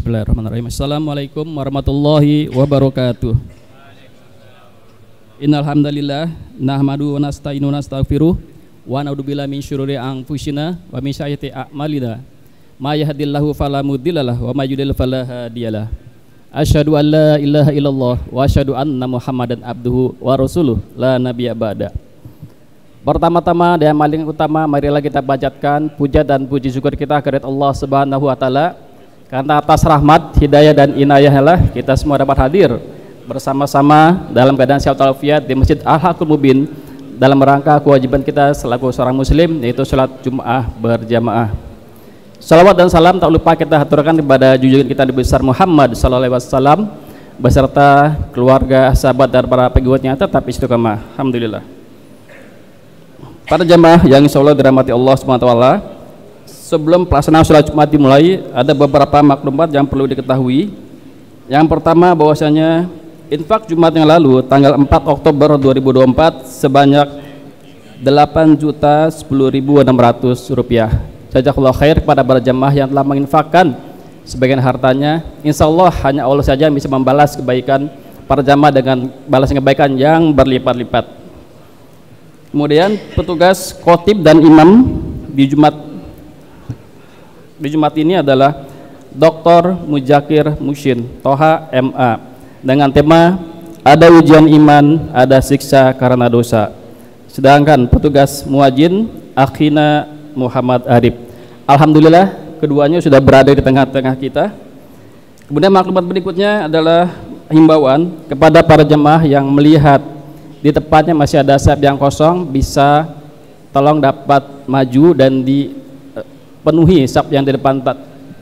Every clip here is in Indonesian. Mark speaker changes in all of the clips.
Speaker 1: Bismillahirrahmanirrahim. Assalamualaikum warahmatullahi wabarakatuh. Innal hamdalillah nahmadu wa nasta'inu wa nastaghfiruh wa na'udzubillahi min syururi anfusina wa min sayyiati a'malina. May yahdihillahu fala mudhillalah wa may yudhlil fala hadiyalah. Asyhadu an la ilaha illallah wa asyhadu anna Muhammadan abduhu wa rasuluh la nabiyya ba'da. Pertama-tama dan paling utama, marilah kita panjatkan puja dan puji syukur kita kepada Allah Subhanahu wa taala, karena atas rahmat, hidayah dan inayahlah kita semua dapat hadir bersama-sama dalam keadaan sehat walafiat di Masjid Al-Haqqul Mubin dalam rangka kewajiban kita selaku seorang muslim, yaitu salat Jumat berjamaah. Salawat dan salam tak lupa kita haturkan kepada junjungan kita Nabi besar Muhammad sallallahu alaihi wasallam beserta keluarga, sahabat dan para pengikutnya tetap istiqamah. Alhamdulillah. Para jamaah yang insyaallah dirahmati Allah Subhanahu wa taala, sebelum pelaksanaan sholat Jumat dimulai, ada beberapa maklumat yang perlu diketahui. Yang pertama, bahwasanya infak Jumat yang lalu tanggal 4 Oktober 2024 sebanyak 8.010.600 rupiah. Jazakallahu khair kepada para jamaah yang telah menginfakkan sebagian hartanya. Insya Allah hanya Allah saja yang bisa membalas kebaikan para jamaah dengan balasan kebaikan yang berlipat-lipat. Kemudian petugas khotib dan imam di Jumat ini adalah Dr. Mujakir Mushin Toha MA dengan tema ada ujian iman, ada siksa karena dosa. Sedangkan petugas muadzin Akhina Muhammad Arif. Alhamdulillah keduanya sudah berada di tengah-tengah kita. Kemudian maklumat berikutnya adalah himbauan kepada para jemaah yang melihat di tempatnya masih ada saf yang kosong, bisa tolong dapat maju dan dipenuhi saf yang di depan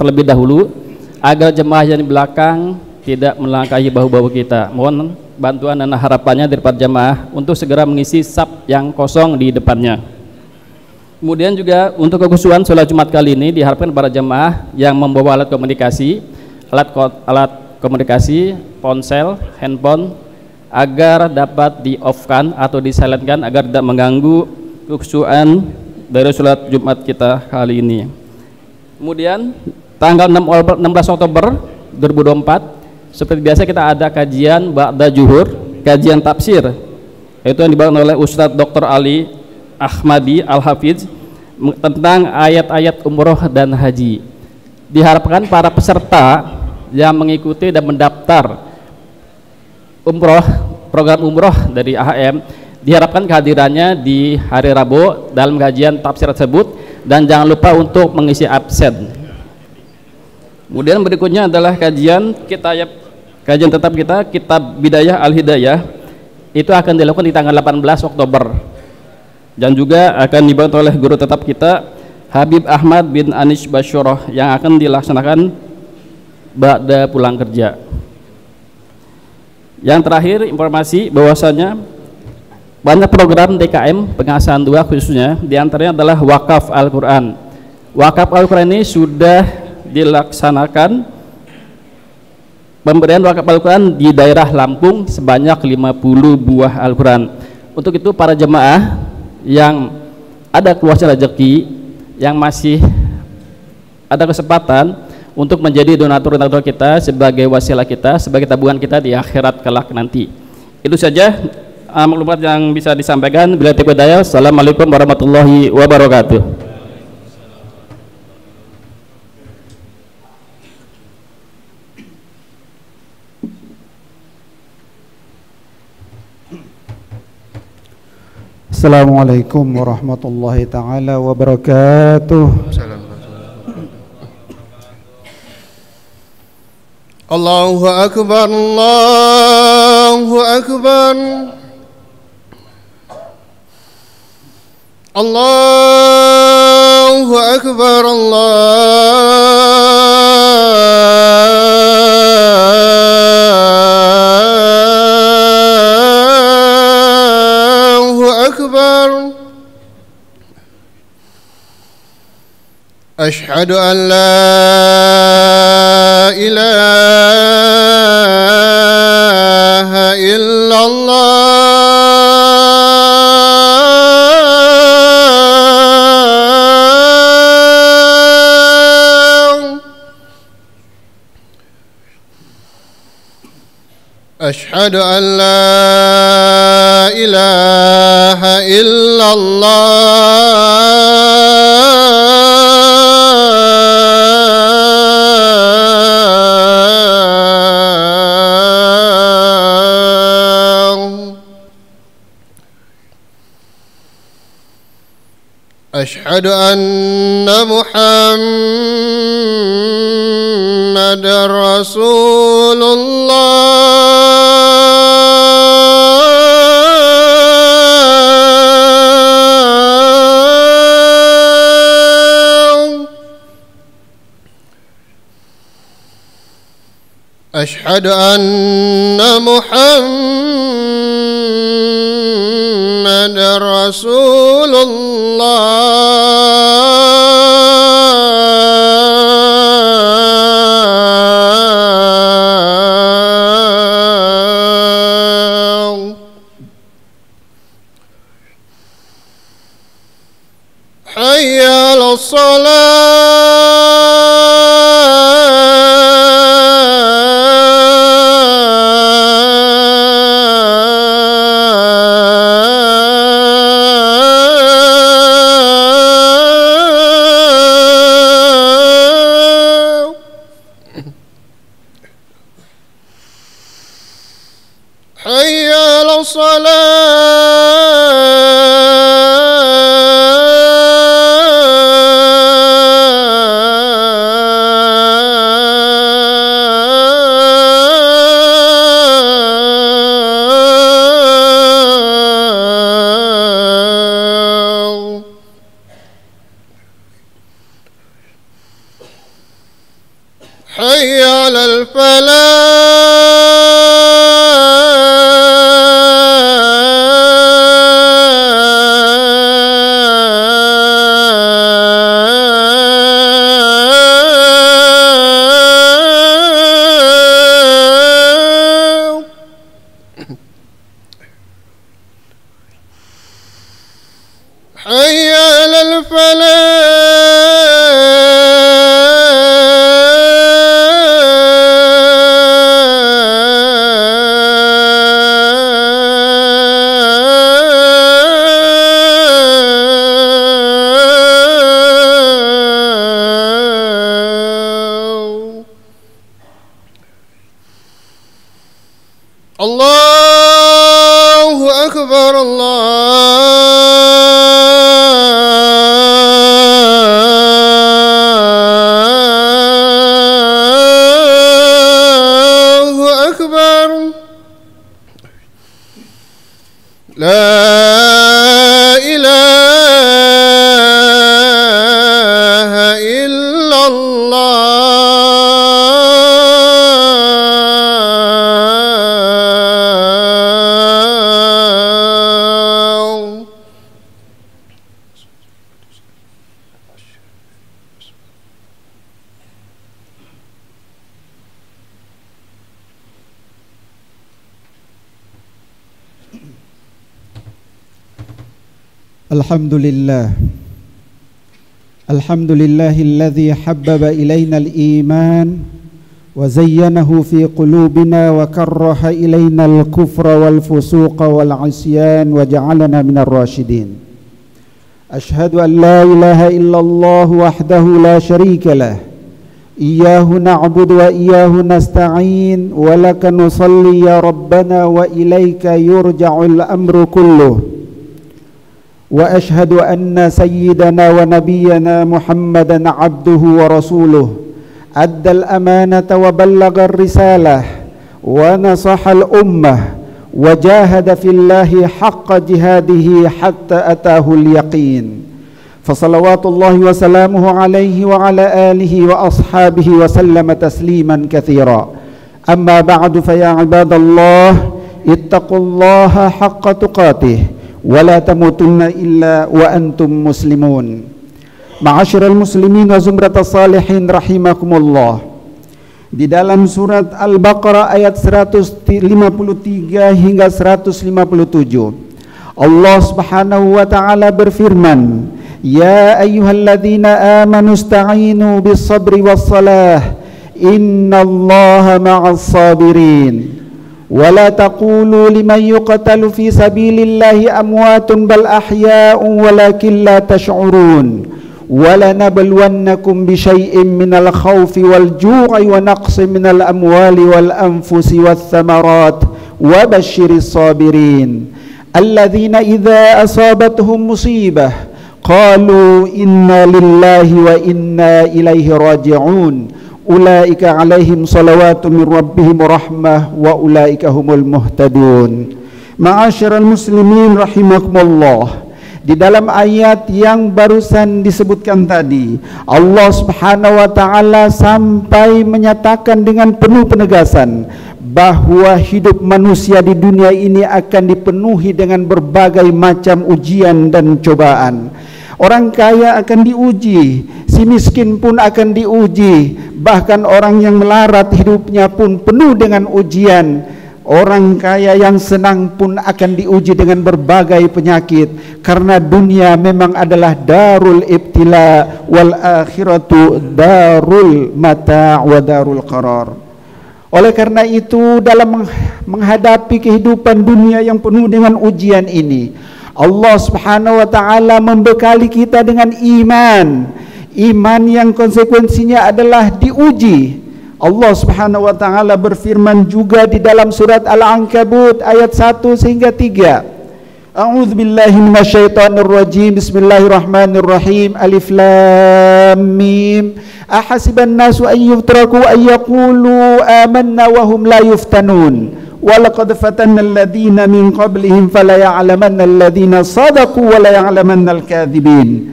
Speaker 1: terlebih dahulu agar jemaah yang di belakang tidak melangkahi bahu-bahu kita. Mohon bantuan dan harapannya dari para jemaah untuk segera mengisi saf yang kosong di depannya. Kemudian juga untuk kekhusyuan sholat Jumat kali ini diharapkan para jemaah yang membawa alat komunikasi, ponsel, handphone agar dapat di-off-kan atau di-silent-kan agar tidak mengganggu kekhusyuan dari sholat Jumat kita kali ini. Kemudian tanggal 16 Oktober 2024 seperti biasa kita ada kajian ba'da juhur, kajian tafsir, yaitu yang dibawakan oleh Ustadz Dr. Ali Ahmadi Al-Hafiz tentang ayat-ayat umroh dan haji. Diharapkan para peserta yang mengikuti dan mendaftar umroh, program umroh dari AHM, diharapkan kehadirannya di hari Rabu dalam kajian tafsir tersebut, dan jangan lupa untuk mengisi absen. Kemudian berikutnya adalah kajian tetap kita, kitab Bidayah Al-Hidayah, itu akan dilakukan di tanggal 18 Oktober dan juga akan dibantu oleh guru tetap kita Habib Ahmad bin Anis Basyoroh yang akan dilaksanakan ba'da pulang kerja. Yang terakhir, informasi bahwasanya banyak program DKM pengasahan 2 khususnya, diantaranya adalah wakaf Al-Quran. Wakaf Al-Quran ini sudah dilaksanakan pemberian wakaf Al-Quran di daerah Lampung sebanyak 50 buah Al-Quran. Untuk itu para jemaah yang ada keluarga rezeki yang masih ada kesempatan untuk menjadi donatur kita sebagai wasilah kita, sebagai tabungan kita di akhirat kelak nanti. Itu saja maklumat yang bisa disampaikan. Bila tiba daya, assalamualaikum warahmatullahi wabarakatuh.
Speaker 2: Assalamualaikum warahmatullahi taala wabarakatuh.
Speaker 3: Allahu akbar, Allahu akbar, Allahu akbar, Allahu akbar. Ashhadu an la ilaha illallah أشهد أن لا إله إلا الله أشهد أن محمد رسول الله أشهد أن محمد رسول الله حي على الصلاة حي على الصلاة حي على الفلاح حي على الفلاح الله أكبر الله أكبر لا إله إلا الله
Speaker 2: الحمد لله الذي حبب إلينا الإيمان وزينه في قلوبنا وكره إلينا الكفر والفسوق والعصيان وجعلنا من الراشدين. أشهد أن لا إله إلا الله وحده لا شريك له إياه نعبد وإياه نستعين ولك نصلي يا ربنا وإليك يرجع الأمر كله. وأشهد أن سيدنا ونبينا محمدا عبده ورسوله أدى الأمانة وبلغ الرسالة ونصح الأمة وجاهد في الله حق جهاده حتى أتاه اليقين. فصلوات الله وسلامه عليه وعلى آله وأصحابه وسلم تسليما كثيرا. أما بعد فيا عباد الله اتقوا الله حق تقاته ولا تموتن إلا وأنتم مسلمون. Ma'asyiral muslimin wa zumratas salihin rahimakumullah. Di dalam surat Al-Baqarah ayat 153 hingga 157 Allah Subhanahu wa taala berfirman, "Ya ayyuhalladzina amanu ista'inu bis-sabri was-salah, innallaha ma'as sabirin." ولا تقولوا لمن يقتل في سبيل الله أموات بل أحياء ولكن لا تشعرون ولنبلونكم بشيء من الخوف والجوع ونقص من الأموال والأنفس والثمرات وبشر الصابرين الذين إذا أصابتهم مصيبة قالوا إنا لله وإنا إليه راجعون ulaika alaihim salawatu min rabbihim rahmah wa ulaika humul muhtadun. Ma'asyiral muslimin rahimakumullah, di dalam ayat yang barusan disebutkan tadi, Allah Subhanahu wa taala sampai menyatakan dengan penuh penegasan bahwa hidup manusia di dunia ini akan dipenuhi dengan berbagai macam ujian dan cobaan. Orang kaya akan diuji, si miskin pun akan diuji, bahkan orang yang melarat hidupnya pun penuh dengan ujian. Orang kaya yang senang pun akan diuji dengan berbagai penyakit, karena dunia memang adalah darul ibtila wal akhiratu darul mata' wa darul qarar. Oleh karena itu, dalam menghadapi kehidupan dunia yang penuh dengan ujian ini, Allah Subhanahu wa taala membekali kita dengan iman. Iman yang konsekuensinya adalah diuji. Allah Subhanahu wa taala berfirman juga di dalam surat Al-Ankabut ayat 1 sehingga 3. A'udzubillahi minasyaitonir rajim. Bismillahirrahmanirrahim. Alif lam mim. Ahasiban nasu an yutraku an yaqulu amanna wa hum la yuftanun. Walaqad fatanna alladhina min qablihim fala ya'lamanna alladhina sadaqu wa la ya'lamanna al-kadhibin.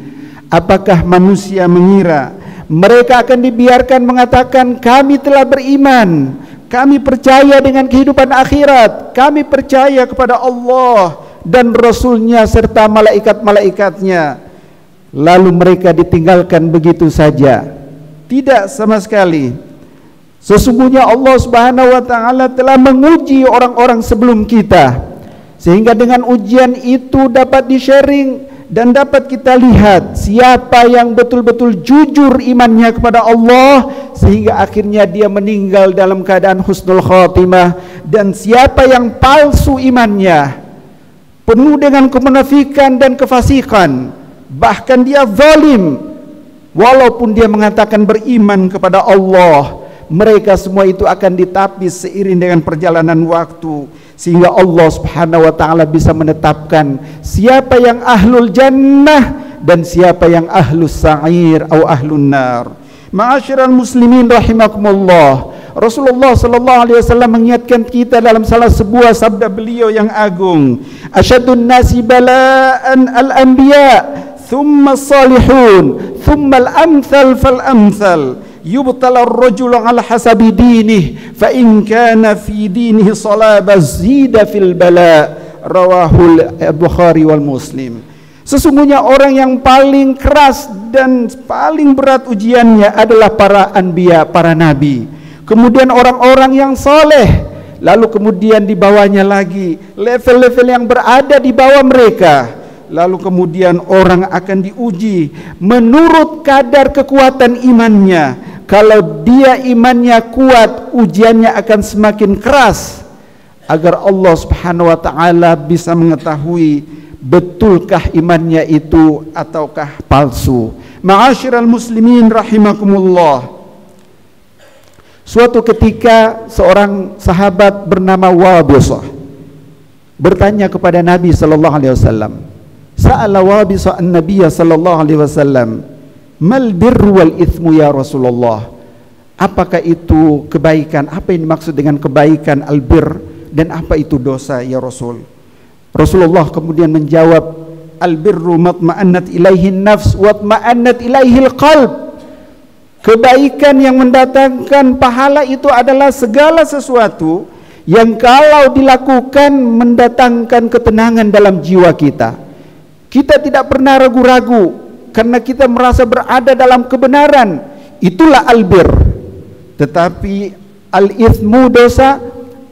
Speaker 2: Apakah manusia mengira mereka akan dibiarkan mengatakan kami telah beriman, kami percaya dengan kehidupan akhirat, kami percaya kepada Allah dan Rasulnya serta malaikat-malaikatnya, lalu mereka ditinggalkan begitu saja? Tidak sama sekali. Sesungguhnya Allah Subhanahu wa taala telah menguji orang-orang sebelum kita, sehingga dengan ujian itu dapat di-sharing dan dapat kita lihat siapa yang betul-betul jujur imannya kepada Allah sehingga akhirnya dia meninggal dalam keadaan husnul khatimah, dan siapa yang palsu imannya, penuh dengan kemunafikan dan kefasikan, bahkan dia zalim walaupun dia mengatakan beriman kepada Allah. Mereka semua itu akan ditapis seiring dengan perjalanan waktu, sehingga Allah Subhanahu wa taala bisa menetapkan siapa yang ahlul jannah dan siapa yang ahlus sa'ir atau ahlun nar. Ma'asyiral muslimin rahimakumullah, Rasulullah sallallahu alaihi wasallam mengingatkan kita dalam salah sebuah sabda beliau yang agung, asyadun nasi bala'an al-anbiya thumma salihun thumma al-amthal fal-amthal yubtala ar-rajulu ala hasabi dinih fa in kana fi dinihi salaba zida fil bala, rawahul Bukhari wal Muslim. Sesungguhnya orang yang paling keras dan paling berat ujiannya adalah para anbiya, para nabi, kemudian orang-orang yang soleh, lalu kemudian di bawahnya lagi level-level yang berada di bawah mereka, lalu kemudian orang akan diuji menurut kadar kekuatan imannya. Kalau dia imannya kuat, ujiannya akan semakin keras, agar Allah Subhanahu wa taala bisa mengetahui betulkah imannya itu ataukah palsu. Ma'asyiral muslimin rahimakumullah, suatu ketika seorang sahabat bernama Wabisah bertanya kepada Nabi sallallahu alaihi wasallam. Sa'ala Wabisah an-Nabiy sallallahu alaihi wasallam, mal birru wal ithmu ya Rasulullah. Apakah itu kebaikan? Apa yang dimaksud dengan kebaikan albir, dan apa itu dosa ya Rasul? Rasulullah kemudian menjawab, albirru matma'annat ilaihi nafs wa matma'annat ilaihi qalb. Kebaikan yang mendatangkan pahala itu adalah segala sesuatu yang kalau dilakukan mendatangkan ketenangan dalam jiwa kita. Kita tidak pernah ragu-ragu karena kita merasa berada dalam kebenaran, itulah albir. Tetapi al-ithmu, dosa,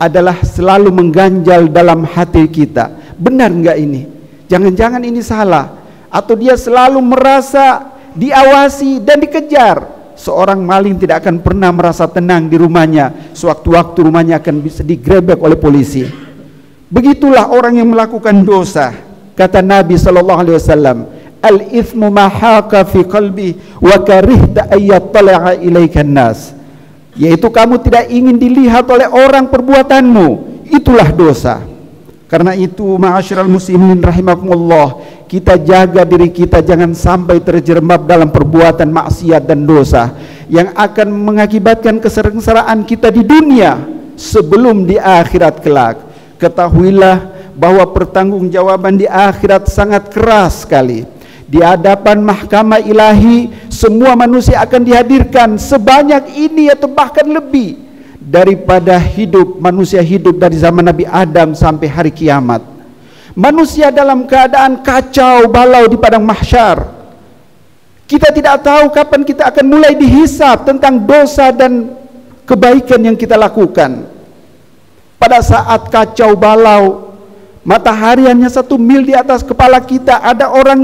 Speaker 2: adalah selalu mengganjal dalam hati kita. Benar enggak ini? Jangan-jangan ini salah. Atau dia selalu merasa diawasi dan dikejar, seorang maling tidak akan pernah merasa tenang di rumahnya. Sewaktu-waktu rumahnya akan bisa digrebek oleh polisi. Begitulah orang yang melakukan dosa. Kata Nabi SAW, al-ithmu ma haka fi qalbi wa karihta ayyattala'a ilaikan nas. Yaitu kamu tidak ingin dilihat oleh orang perbuatanmu, itulah dosa. Karena itu ma'asyiral muslimin rahimakumullah, kita jaga diri kita jangan sampai terjerembab dalam perbuatan maksiat dan dosa yang akan mengakibatkan kesengsaraan kita di dunia sebelum di akhirat kelak. Ketahuilah bahwa pertanggungjawaban di akhirat sangat keras sekali. Di hadapan mahkamah ilahi semua manusia akan dihadirkan sebanyak ini atau bahkan lebih daripada manusia hidup dari zaman Nabi Adam sampai hari kiamat. Manusia dalam keadaan kacau balau di padang mahsyar. Kita tidak tahu kapan kita akan mulai dihisab tentang dosa dan kebaikan yang kita lakukan. Pada saat kacau balau, matahari hanya 1 mil di atas kepala kita, ada orang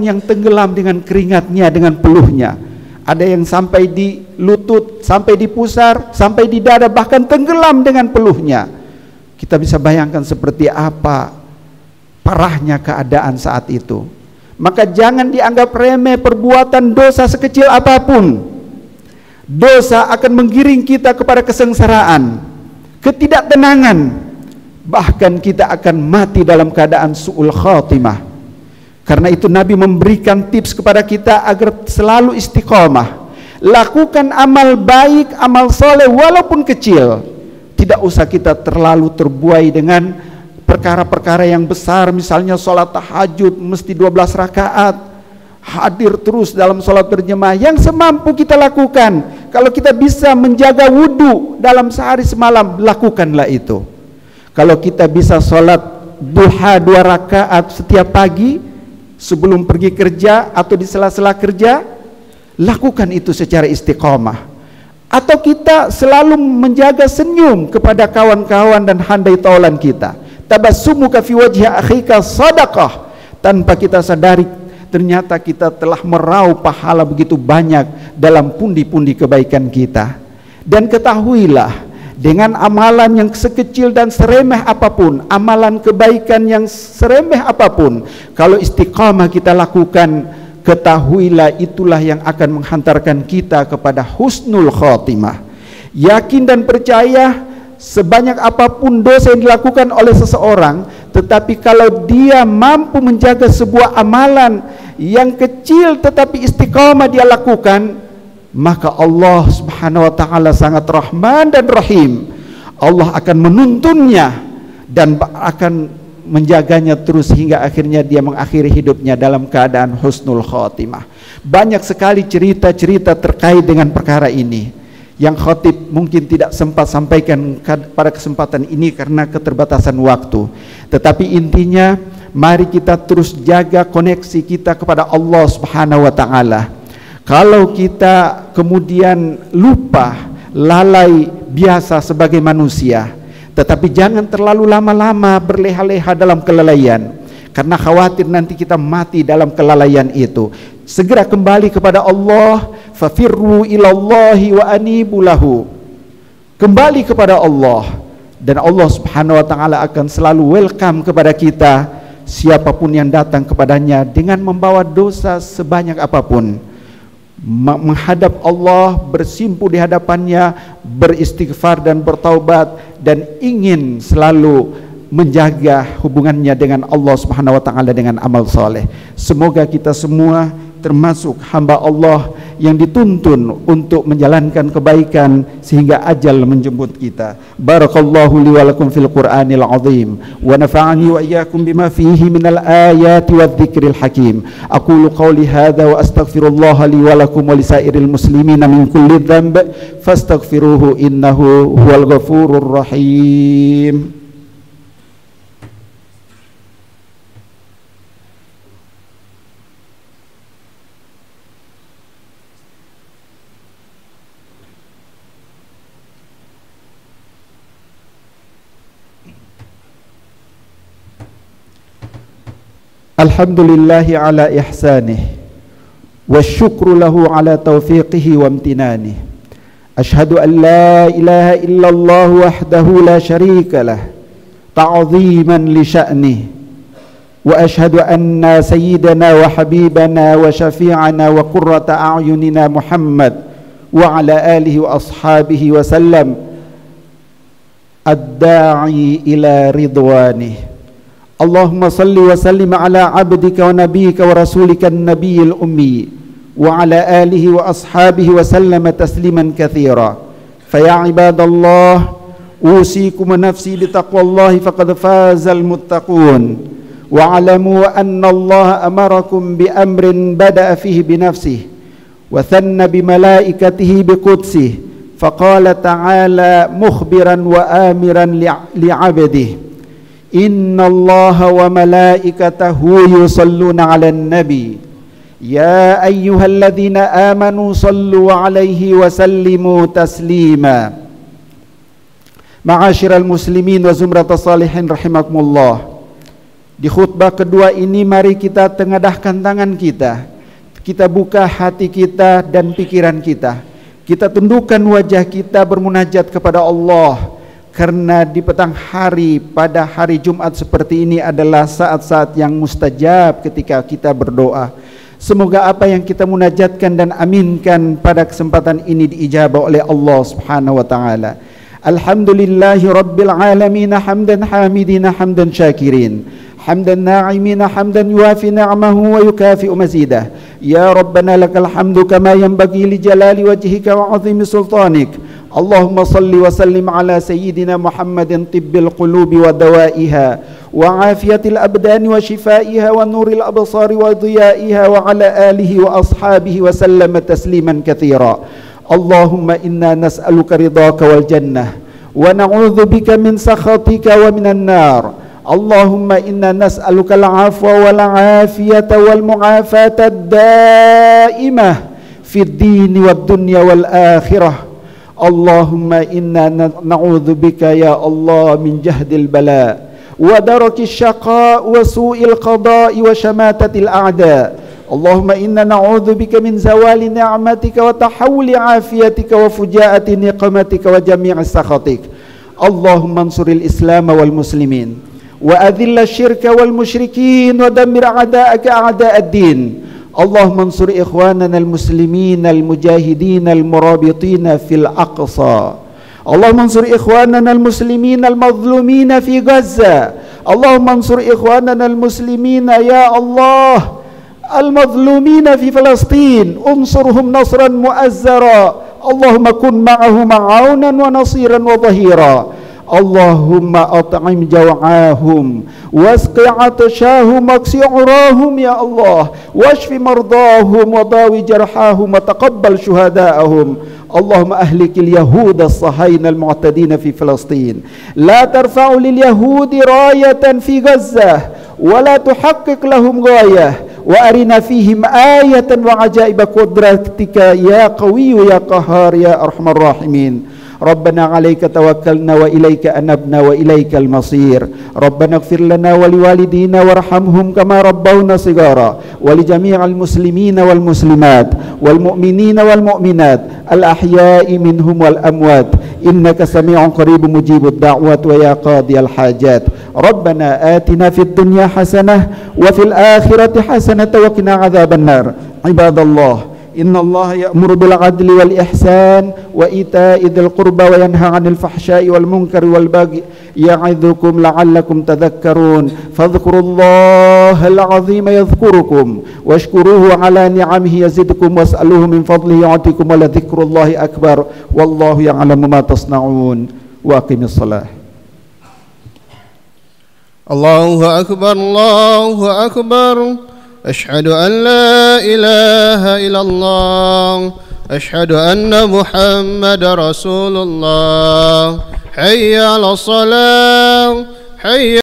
Speaker 2: yang tenggelam dengan keringatnya, dengan peluhnya. Ada yang sampai di lutut, sampai di pusar, sampai di dada, bahkan tenggelam dengan peluhnya. Kita bisa bayangkan seperti apa parahnya keadaan saat itu. Maka jangan dianggap remeh perbuatan dosa sekecil apapun. Dosa akan menggiring kita kepada kesengsaraan, ketidaktenangan, bahkan kita akan mati dalam keadaan su'ul khatimah. Karena itu Nabi memberikan tips kepada kita agar selalu istiqomah. Lakukan amal baik, amal soleh walaupun kecil. Tidak usah kita terlalu terbuai dengan perkara-perkara yang besar. Misalnya sholat tahajud mesti 12 rakaat, hadir terus dalam sholat berjemaah, yang semampu kita lakukan. Kalau kita bisa menjaga wudhu dalam sehari semalam, lakukanlah itu. Kalau kita bisa sholat duha 2 rakaat setiap pagi sebelum pergi kerja atau di sela-sela kerja, lakukan itu secara istiqomah. Atau kita selalu menjaga senyum kepada kawan-kawan dan handai taulan kita. Tabassumuka fi wajhi akhika sadaqah. Tanpa kita sadari ternyata kita telah meraup pahala begitu banyak dalam pundi-pundi kebaikan kita. Dan ketahuilah, dengan amalan yang sekecil dan seremeh apapun, amalan kebaikan yang seremeh apapun, kalau istiqamah kita lakukan, ketahuilah itulah yang akan menghantarkan kita kepada husnul khotimah. Yakin dan percaya, sebanyak apapun dosa yang dilakukan oleh seseorang, tetapi kalau dia mampu menjaga sebuah amalan yang kecil tetapi istiqamah dia lakukan, maka Allah Subhanahu wa ta'ala sangat Rahman dan Rahim. Allah akan menuntunnya dan akan menjaganya terus hingga akhirnya dia mengakhiri hidupnya dalam keadaan husnul khotimah. Banyak sekali cerita-cerita terkait dengan perkara ini yang khatib mungkin tidak sempat sampaikan pada kesempatan ini karena keterbatasan waktu. Tetapi intinya, mari kita terus jaga koneksi kita kepada Allah Subhanahu wa ta'ala. Kalau kita kemudian lupa, lalai biasa sebagai manusia, tetapi jangan terlalu lama-lama berleha-leha dalam kelalaian, karena khawatir nanti kita mati dalam kelalaian itu. Segera kembali kepada Allah, fafirru ilallahi wa anibu lahu. Kembali kepada Allah, dan Allah Subhanahu wa ta'ala akan selalu welcome kepada kita, siapapun yang datang kepadanya dengan membawa dosa sebanyak apapun. Menghadap Allah, bersimpu di hadapannya, beristighfar dan bertaubat, dan ingin selalu menjaga hubungannya dengan Allah Subhanahu wa ta'ala dengan amal soleh. Semoga kita semua termasuk hamba Allah yang dituntun untuk menjalankan kebaikan sehingga ajal menjemput kita. Barakallahu li wa lakum fil Qur'anil azim wa nafa'ani wa iyyakum bima fihi minal ayati wadh-dhikril hakim. Aqulu qawli hadza wa astaghfirullah li wa lakum wa lisairil muslimina min kulli dhanb fastaghfiruhu innahu huwal ghafurur rahim. Alhamdulillahi ala ihsanih والشكر له على توفيقه وامتنانه. أشهد أن لا إله إلا الله وحده لا شريك له تعظيما لشأنه، وأشهد أن سيدنا وحبيبنا وشفيعنا وقرة أعيننا محمد وعلى آله وأصحابه وسلم الداعي إلى رضوانه. اللهم صل وسلم على عبدك ونبيك ورسولك النبي الأمي وعلى آله وأصحابه وسلم تسليما كثيرا. فيا عباد الله، أوصيكم ونفسي بتقوى الله فقد فاز المتقون. واعلموا أن الله أمركم بأمر بدأ فيه بنفسه وثنى بملائكته بقدسه، فقال تعالى مخبرا وآمرا لعبده: إن الله وملائكته يصلون على النبي يا أيها الذين آمنوا صلوا عليه وسلموا تسليما. Ma'asyiral muslimin wa zumratas salihin rahimakumullah. Di khutbah kedua ini mari kita tengadahkan tangan kita, kita buka hati kita dan pikiran kita, kita tundukkan wajah kita bermunajat kepada Allah, karena di petang hari pada hari Jumat seperti ini adalah saat-saat yang mustajab ketika kita berdoa. Semoga apa yang kita munajatkan dan aminkan pada kesempatan ini diijabah oleh Allah Subhanahu wa taala. Alhamdulillahi rabbil alamin, hamdan hamidina hamdan syakirin, hamdan na'imina hamdan yuafi ni'amahu wa yukafi'u mazidah. Ya Rabbana lakal hamdu kama yanbaghi li jalali wajhika wa 'azimi sultanik. Allahumma salli wa sallim ala sayyidina Muhammadin tibbil qulubi wa dawaiha wa afiyatil abdani wa shifaiha wa nuril absari wa dhiyaiha wa ala alihi wa ashabihi wa sallama tasliman katsira. Allahumma inna nas'aluka ridhaka wal jannah wa na'udzu bika min sakhatika wa minan nar. Allahumma inna nas'aluka al-'afwa wal 'afiyata wal mu'afata ad-da'imah fid dini wad dunya wal akhirah. Allahumma inna na'udzu bika ya Allah min jahdil bala wa darakis syaqa wa su'il qada'i wa shamatatil a'da. Allahumma inna na'udzu bika min zawali ni'matika wa tahawuli afiyatika wa fujaati niqmatika wa jami'i sakhatik. Allahumma ansuril islam wal muslimin wa adhilla syirka wal musyrikin wa dammir a'da'aka a'da'ad din. Allahumma ansur ikhwanana al muslimin al mujahidin al murabitin fil aqsa. Allahumma ansur ikhwanana al muslimin al mazlumin fi Gaza. Allahumma ansur ikhwanana al muslimin ya Allah al-mazlumina fi Palestin, unsurhum nasran mu'azzara. Allahumma kun ma'ahum ma'aunan wa nasiran wa dhahira. Allahumma at'im jaw'ahum wasqi 'atashahum waksi 'urahum ya Allah, washfi mardahum wa dawi jarhahum wa taqabbal syuhada'ahum. Allahumma ahlikil yahuda as-sahayna al-mu'tadina fi Palestin, la tarfa'u lil yahudi rayatan fi Gaza wa la tuhaqqiq lahum ghayah wa arina fihim ayatan wa ajaiba qudratika ya qawiyyu ya qahhar ya arhamar rahimin. Rabbana 'alaika tawakkalna wa ilaika anabna wa ilaikal masir. Rabbana ighfir lana wa liwalidina warhamhum kama rabbawna shighara wa li jami'il muslimina wal muslimat wal mu'minina wal mu'minat al ahya'i minhum wal amwat innaka sami'un qaribun mujibud da'wat wa ya qadiyal hajat. Rabbana atina fid dunya hasanah wa fil akhirati hasanah wa qina adzaban nar. Ibadallah, inna Allah ya'muru bil 'adli wal ihsan wa ita'i dzil qurba wa yanha 'anil fahsya'i wal munkari wal baghi ya'idzukum la'allakum tadhakkarun. Fadhkurullahal 'azima yadhkurukum washkuruhu 'ala ni'amihi yazidkum was'aluhu min fadlihi yu'tikum wa la dzikrullahi akbar wallahu ya'lamu ma tasna'un. Wa aqimis shalah.
Speaker 3: Allahu akbar, Allahu akbar. أشهد أن لا إله إلا الله أشهد أن محمد رسول الله حي على الصلاة حي